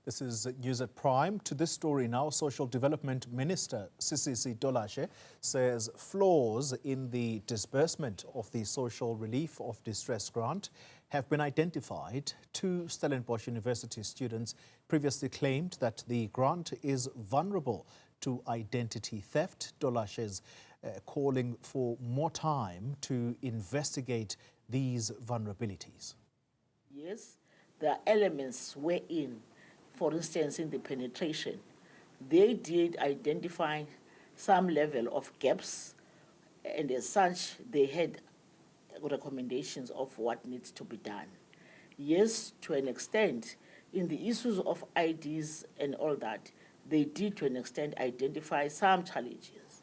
This is News at Prime. To this story now, Social Development Minister Sisisi Tolashe says flaws in the disbursement of the Social Relief of Distress grant have been identified. Two Stellenbosch University students previously claimed that the grant is vulnerable to identity theft. Tolashe is calling for more time to investigate these vulnerabilities. Yes, there are elements wherein, for instance, in the penetration, they did identify some level of gaps, and as such, they had recommendations of what needs to be done. Yes, to an extent, in the issues of IDs and all that, they did to an extent identify some challenges.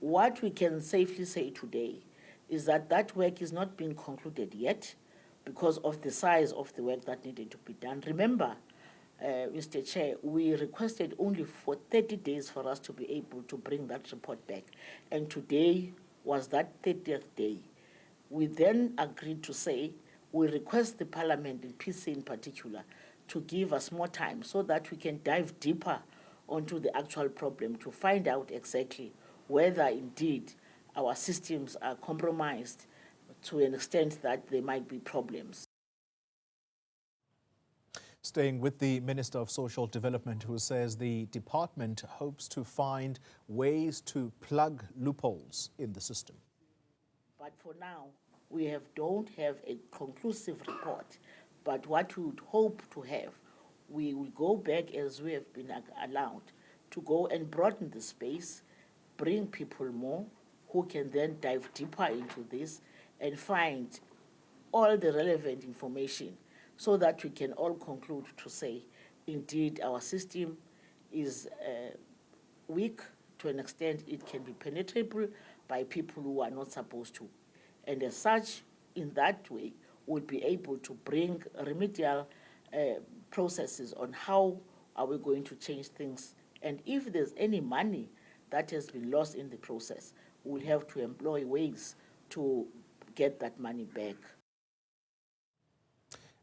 What we can safely say today is that that work is not being concluded yet because of the size of the work that needed to be done. Remember, Mr. Chair, we requested only for 30 days for us to be able to bring that report back. And today was that 30th day. We then agreed to say we request the Parliament, and PC in particular, to give us more time so that we can dive deeper onto the actual problem to find out exactly whether indeed our systems are compromised to an extent that there might be problems. Staying with the Minister of Social Development, who says the department hopes to find ways to plug loopholes in the system. But for now, we don't have a conclusive report. But what we would hope to have, we will go back as we have been allowed to go and broaden the space, bring people more who can then dive deeper into this and find all the relevant information so that we can all conclude to say, indeed, our system is weak to an extent it can be penetrable by people who are not supposed to. And as such, in that way, we'll be able to bring remedial processes on how are we going to change things. And if there's any money that has been lost in the process, we'll have to employ ways to get that money back.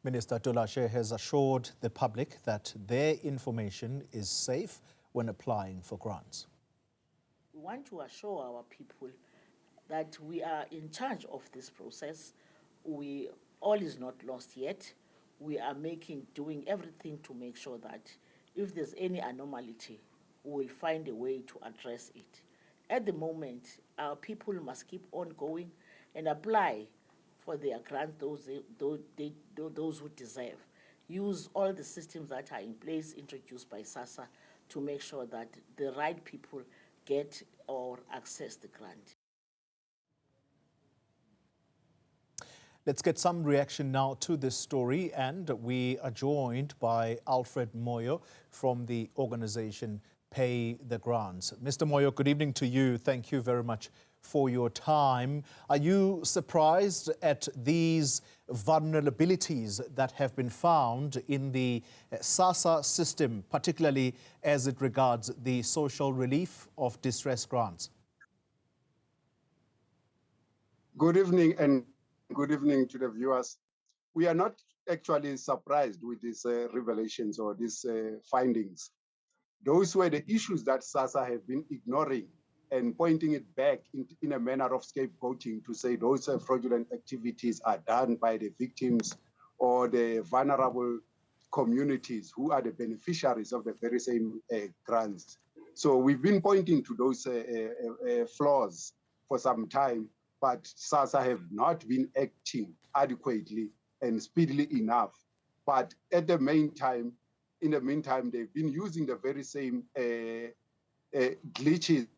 Minister Tolashe has assured the public that their information is safe when applying for grants. We want to assure our people that we are in charge of this process. All is not lost yet. We are doing everything to make sure that if there's any anomaly, we will find a way to address it. At the moment, our people must keep on going and apply for their grant, those who deserve. Use all the systems that are in place introduced by Sassa to make sure that the right people get or access the grant. Let's get some reaction now to this story, and we are joined by Alfred Moyo from the organization Pay the Grants. Mr. Moyo, good evening to you. Thank you very much for your time. Are you surprised at these vulnerabilities that have been found in the Sassa system, particularly as it regards the Social Relief of Distress grants? Good evening, and good evening to the viewers. We are not actually surprised with these revelations or these findings. Those were the issues that Sassa have been ignoring and pointing it back in a manner of scapegoating to say those fraudulent activities are done by the victims or the vulnerable communities who are the beneficiaries of the very same grants. So we've been pointing to those flaws for some time, but Sassa have not been acting adequately and speedily enough. But in the meantime, they've been using the very same glitches.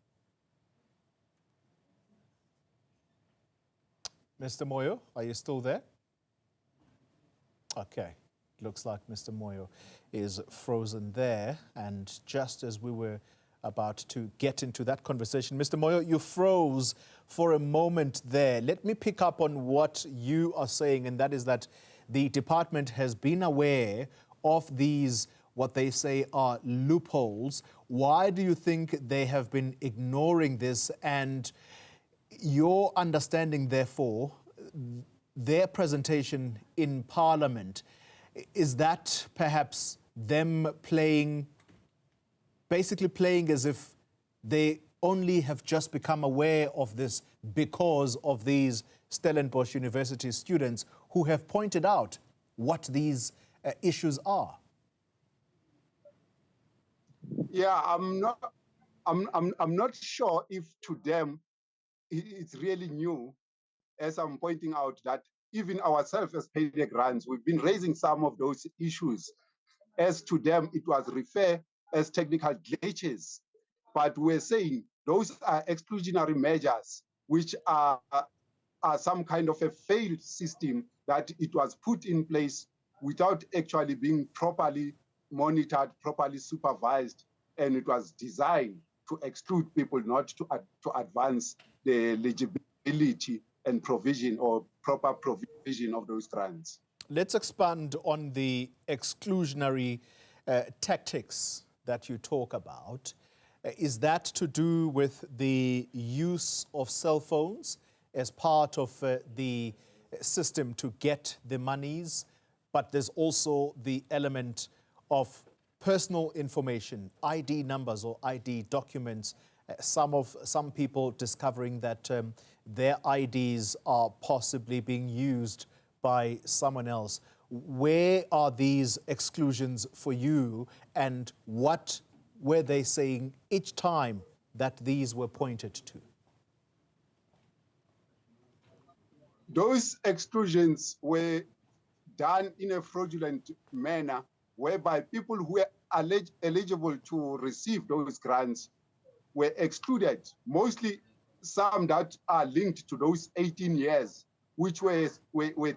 Mr. Moyo, are you still there? Okay, looks like Mr. Moyo is frozen there. And just as we were about to get into that conversation, Mr. Moyo, you froze for a moment there. Let me pick up on what you are saying, and that is that the department has been aware of these, what they say are loopholes. Why do you think they have been ignoring this? And your understanding, therefore, their presentation in Parliament, is that perhaps them basically playing as if they only have just become aware of this because of these Stellenbosch University students who have pointed out what these issues are? Yeah, I'm not sure if to them it's really new, as I'm pointing out that even ourselves as payday grants, we've been raising some of those issues. As to them, it was referred as technical glitches, but we're saying those are exclusionary measures, which are some kind of a failed system that it was put in place without actually being properly monitored, properly supervised, and it was designed to exclude people, not to advance the eligibility and provision or proper provision of those grants. Let's expand on the exclusionary tactics that you talk about. Is that to do with the use of cell phones as part of the system to get the monies? But there's also the element of personal information, ID numbers or ID documents. Some people discovering that their IDs are possibly being used by someone else. Where are these exclusions for you, and what were they saying each time that these were pointed to? Those exclusions were done in a fraudulent manner, whereby people who were eligible to receive those grants were excluded, mostly some that are linked to those 18 years, which were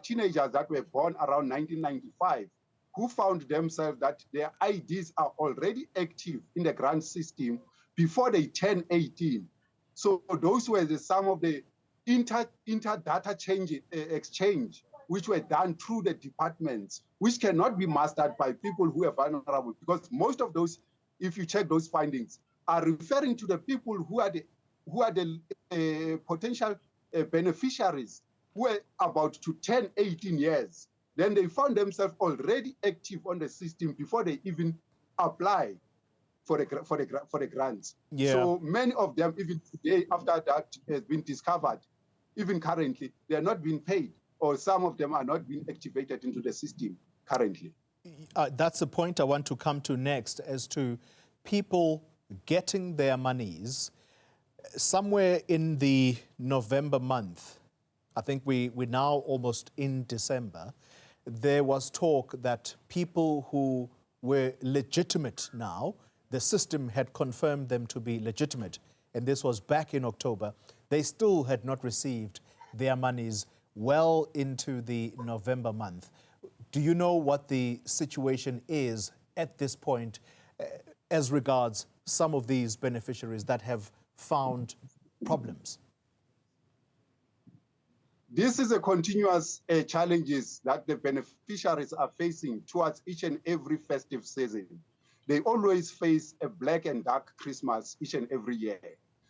teenagers that were born around 1995, who found themselves that their IDs are already active in the grant system before they turn 18. So those were some of the inter-data exchange, which were done through the departments, which cannot be mastered by people who are vulnerable, because most of those, if you check those findings, are referring to the people who are the potential beneficiaries who are about to turn 18 years. Then they found themselves already active on the system before they even apply for the grants. Yeah. So many of them, even today, after that has been discovered, even currently, they are not being paid, or some of them are not being activated into the system currently. That's the point I want to come to next, as to people getting their monies somewhere in the November month. I think we're now almost in December. There was talk that people who were legitimate now, the system had confirmed them to be legitimate, and this was back in October, they still had not received their monies well into the November month. Do you know what the situation is at this point as regards some of these beneficiaries that have found problems? This is a continuous challenges that the beneficiaries are facing towards each and every festive season. They always face a black and dark Christmas each and every year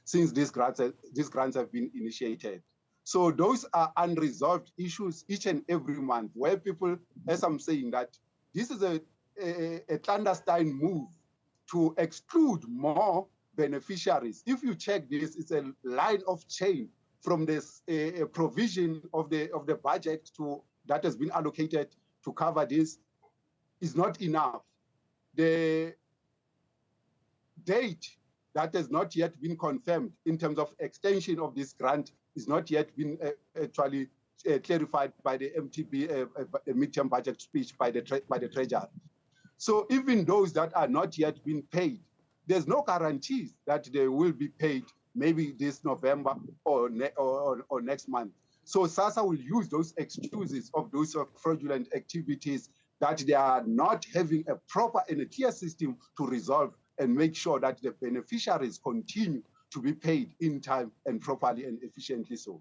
since these grants have been initiated. So those are unresolved issues each and every month, where people, as I'm saying, that this is a clandestine move to exclude more beneficiaries. If you check this, it's a line of chain from this provision of the budget that has been allocated to cover this is not enough. The date that has not yet been confirmed in terms of extension of this grant is not yet been actually clarified by the MTB midterm budget speech by the treasurer. So even those that are not yet been paid, there's no guarantees that they will be paid maybe this November or next month. So Sassa will use those excuses of those fraudulent activities that they are not having a proper and a clear system to resolve and make sure that the beneficiaries continue to be paid in time and properly and efficiently so.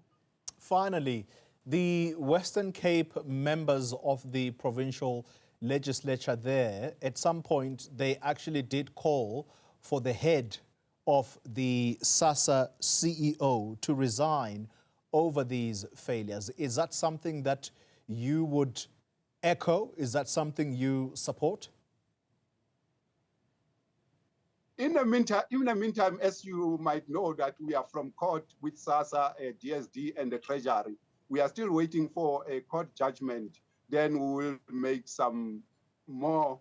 Finally, the Western Cape members of the provincial legislature there, at some point, they actually did call for the head of the Sassa CEO to resign over these failures. Is that something that you would echo? Is that something you support? In the meantime, as you might know, that we are from court with Sassa, DSD, and the Treasury. We are still waiting for a court judgment. Then we will make some more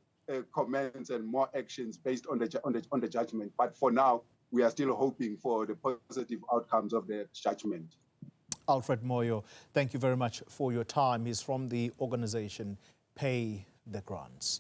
comments and more actions based on the judgment. But for now, we are still hoping for the positive outcomes of the judgment. Alfred Moyo, thank you very much for your time. He's from the organization Pay the Grants.